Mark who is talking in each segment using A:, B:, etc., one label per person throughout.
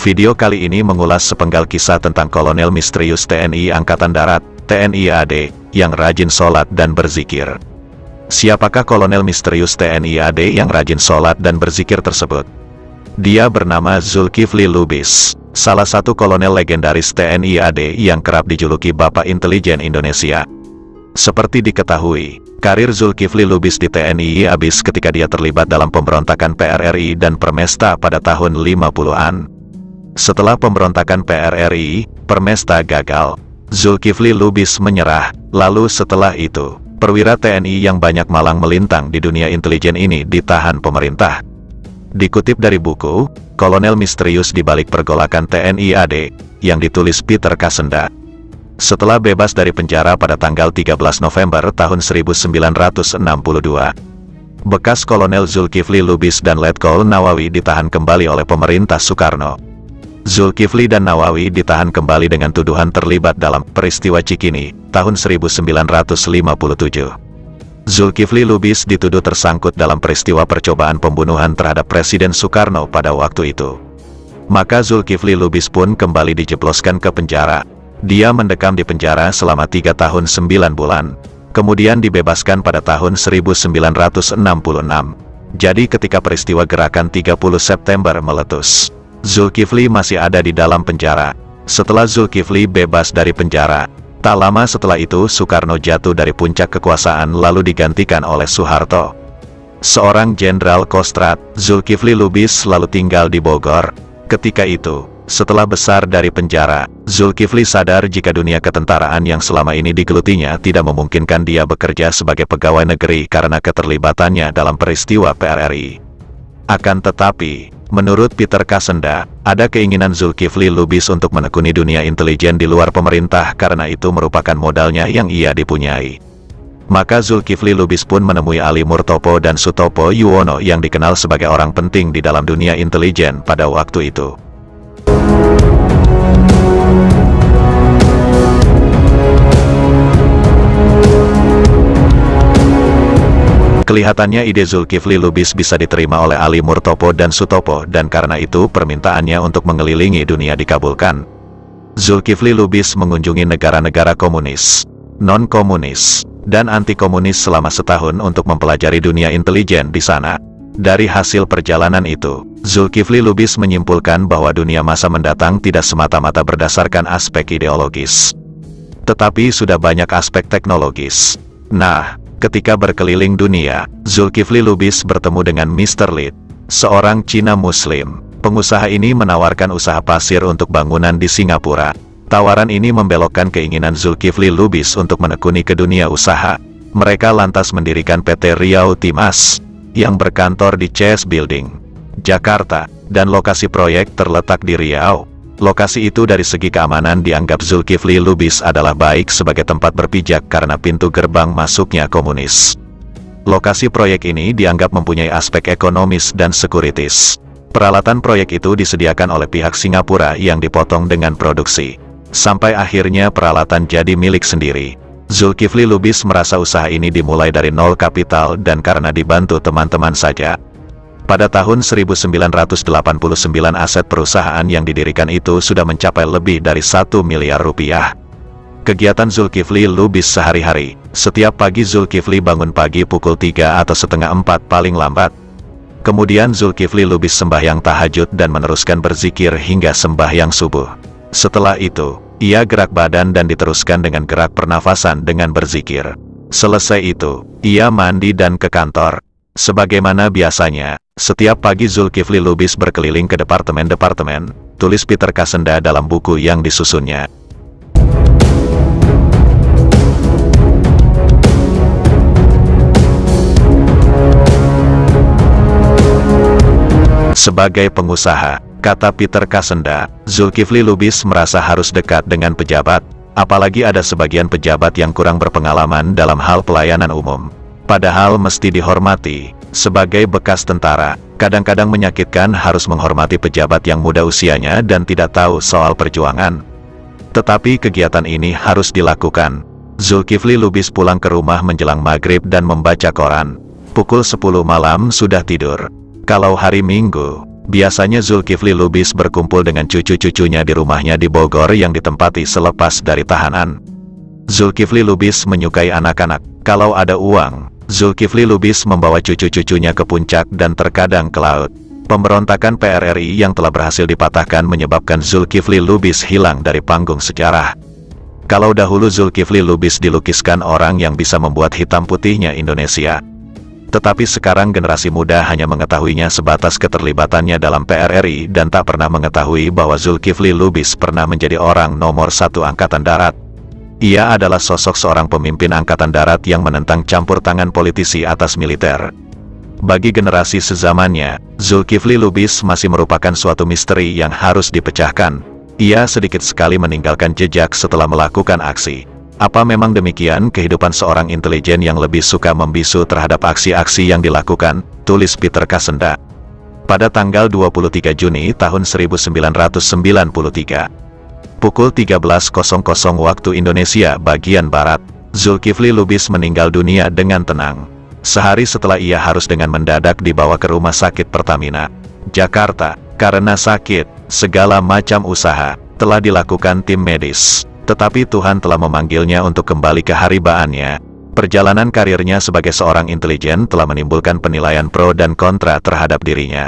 A: Video kali ini mengulas sepenggal kisah tentang kolonel misterius TNI Angkatan Darat, TNI AD, yang rajin sholat dan berzikir. Siapakah kolonel misterius TNI AD yang rajin sholat dan berzikir tersebut? Dia bernama Zulkifli Lubis, salah satu kolonel legendaris TNI AD yang kerap dijuluki Bapak Intelijen Indonesia. Seperti diketahui, karir Zulkifli Lubis di TNI habis ketika dia terlibat dalam pemberontakan PRRI dan Permesta pada tahun 50-an. Setelah pemberontakan PRRI, Permesta gagal, Zulkifli Lubis menyerah, lalu setelah itu, perwira TNI yang banyak malang melintang di dunia intelijen ini ditahan pemerintah. Dikutip dari buku, Kolonel Misterius di Balik Pergolakan TNI AD, yang ditulis Peter Kasenda. Setelah bebas dari penjara pada tanggal 13 November tahun 1962, bekas Kolonel Zulkifli Lubis dan Letkol Nawawi ditahan kembali oleh pemerintah Soekarno. Zulkifli dan Nawawi ditahan kembali dengan tuduhan terlibat dalam peristiwa Cikini, tahun 1957. Zulkifli Lubis dituduh tersangkut dalam peristiwa percobaan pembunuhan terhadap Presiden Soekarno pada waktu itu. Maka Zulkifli Lubis pun kembali dijebloskan ke penjara. Dia mendekam di penjara selama 3 tahun 9 bulan, kemudian dibebaskan pada tahun 1966. Jadi ketika peristiwa gerakan 30 September meletus, Zulkifli masih ada di dalam penjara. Setelah Zulkifli bebas dari penjara, tak lama setelah itu Soekarno jatuh dari puncak kekuasaan lalu digantikan oleh Soeharto. Seorang jenderal Kostrad, Zulkifli Lubis lalu tinggal di Bogor. Ketika itu, setelah besar dari penjara, Zulkifli sadar jika dunia ketentaraan yang selama ini digelutinya tidak memungkinkan dia bekerja sebagai pegawai negeri karena keterlibatannya dalam peristiwa PRRI. Akan tetapi, menurut Peter Kasenda, ada keinginan Zulkifli Lubis untuk menekuni dunia intelijen di luar pemerintah karena itu merupakan modalnya yang ia dipunyai. Maka Zulkifli Lubis pun menemui Ali Murtopo dan Sutopo Yuwono yang dikenal sebagai orang penting di dalam dunia intelijen pada waktu itu. Kelihatannya ide Zulkifli Lubis bisa diterima oleh Ali Murtopo dan Sutopo dan karena itu permintaannya untuk mengelilingi dunia dikabulkan. Zulkifli Lubis mengunjungi negara-negara komunis, non-komunis, dan anti-komunis selama setahun untuk mempelajari dunia intelijen di sana. Dari hasil perjalanan itu, Zulkifli Lubis menyimpulkan bahwa dunia masa mendatang tidak semata-mata berdasarkan aspek ideologis, tetapi sudah banyak aspek teknologis. Nah, ketika berkeliling dunia, Zulkifli Lubis bertemu dengan Mr. Lid, seorang Cina Muslim. Pengusaha ini menawarkan usaha pasir untuk bangunan di Singapura. Tawaran ini membelokkan keinginan Zulkifli Lubis untuk menekuni ke dunia usaha. Mereka lantas mendirikan PT Riau Timas, yang berkantor di CS Building, Jakarta, dan lokasi proyek terletak di Riau. Lokasi itu dari segi keamanan dianggap Zulkifli Lubis adalah baik sebagai tempat berpijak karena pintu gerbang masuknya komunis. Lokasi proyek ini dianggap mempunyai aspek ekonomis dan sekuritis. Peralatan proyek itu disediakan oleh pihak Singapura yang dipotong dengan produksi. Sampai akhirnya peralatan jadi milik sendiri. Zulkifli Lubis merasa usaha ini dimulai dari nol kapital dan karena dibantu teman-teman saja. Pada tahun 1989 aset perusahaan yang didirikan itu sudah mencapai lebih dari 1 miliar rupiah. Kegiatan Zulkifli Lubis sehari-hari, setiap pagi Zulkifli bangun pagi pukul 3 atau setengah 4 paling lambat. Kemudian Zulkifli Lubis sembahyang tahajud dan meneruskan berzikir hingga sembahyang subuh. Setelah itu, ia gerak badan dan diteruskan dengan gerak pernafasan dengan berzikir. Selesai itu, ia mandi dan ke kantor. Sebagaimana biasanya, setiap pagi Zulkifli Lubis berkeliling ke departemen-departemen, tulis Peter Kasenda dalam buku yang disusunnya. Sebagai pengusaha, kata Peter Kasenda, Zulkifli Lubis merasa harus dekat dengan pejabat, apalagi ada sebagian pejabat yang kurang berpengalaman dalam hal pelayanan umum. Padahal mesti dihormati. Sebagai bekas tentara, kadang-kadang menyakitkan harus menghormati pejabat yang muda usianya dan tidak tahu soal perjuangan. Tetapi kegiatan ini harus dilakukan. Zulkifli Lubis pulang ke rumah menjelang maghrib dan membaca koran. Pukul 10 malam sudah tidur. Kalau hari Minggu, Biasanya Zulkifli Lubis berkumpul dengan cucu-cucunya di rumahnya di Bogor yang ditempati selepas dari tahanan. Zulkifli Lubis menyukai anak-anak. Kalau ada uang, Zulkifli Lubis membawa cucu-cucunya ke puncak dan terkadang ke laut. Pemberontakan PRRI yang telah berhasil dipatahkan menyebabkan Zulkifli Lubis hilang dari panggung sejarah. Kalau dahulu Zulkifli Lubis dilukiskan orang yang bisa membuat hitam putihnya Indonesia. Tetapi sekarang generasi muda hanya mengetahuinya sebatas keterlibatannya dalam PRRI dan tak pernah mengetahui bahwa Zulkifli Lubis pernah menjadi orang nomor 1 Angkatan Darat. Ia adalah sosok seorang pemimpin Angkatan Darat yang menentang campur tangan politisi atas militer. Bagi generasi sezamannya, Zulkifli Lubis masih merupakan suatu misteri yang harus dipecahkan. Ia sedikit sekali meninggalkan jejak setelah melakukan aksi. Apa memang demikian kehidupan seorang intelijen yang lebih suka membisu terhadap aksi-aksi yang dilakukan? Tulis Peter Kasenda. Pada tanggal 23 Juni tahun 1993. Pukul 13.00 waktu Indonesia bagian Barat, Zulkifli Lubis meninggal dunia dengan tenang. Sehari setelah ia harus dengan mendadak dibawa ke Rumah Sakit Pertamina, Jakarta. Karena sakit, segala macam usaha telah dilakukan tim medis. Tetapi Tuhan telah memanggilnya untuk kembali ke haribaannya. Perjalanan karirnya sebagai seorang intelijen telah menimbulkan penilaian pro dan kontra terhadap dirinya.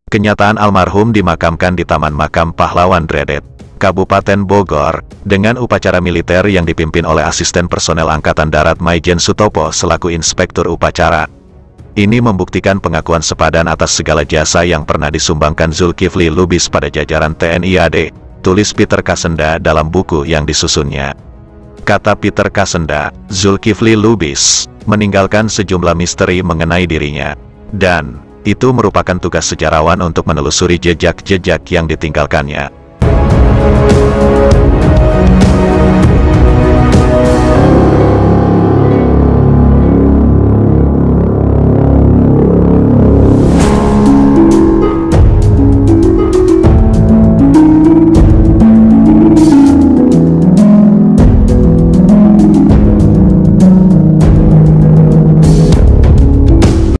A: Kenyataan almarhum dimakamkan di Taman Makam Pahlawan Dredet, Kabupaten Bogor, dengan upacara militer yang dipimpin oleh Asisten Personel Angkatan Darat Maijen Sutopo selaku Inspektur Upacara. Ini membuktikan pengakuan sepadan atas segala jasa yang pernah disumbangkan Zulkifli Lubis pada jajaran TNI AD, tulis Peter Kasenda dalam buku yang disusunnya. Kata Peter Kasenda, Zulkifli Lubis meninggalkan sejumlah misteri mengenai dirinya. Dan itu merupakan tugas sejarawan untuk menelusuri jejak-jejak yang ditinggalkannya.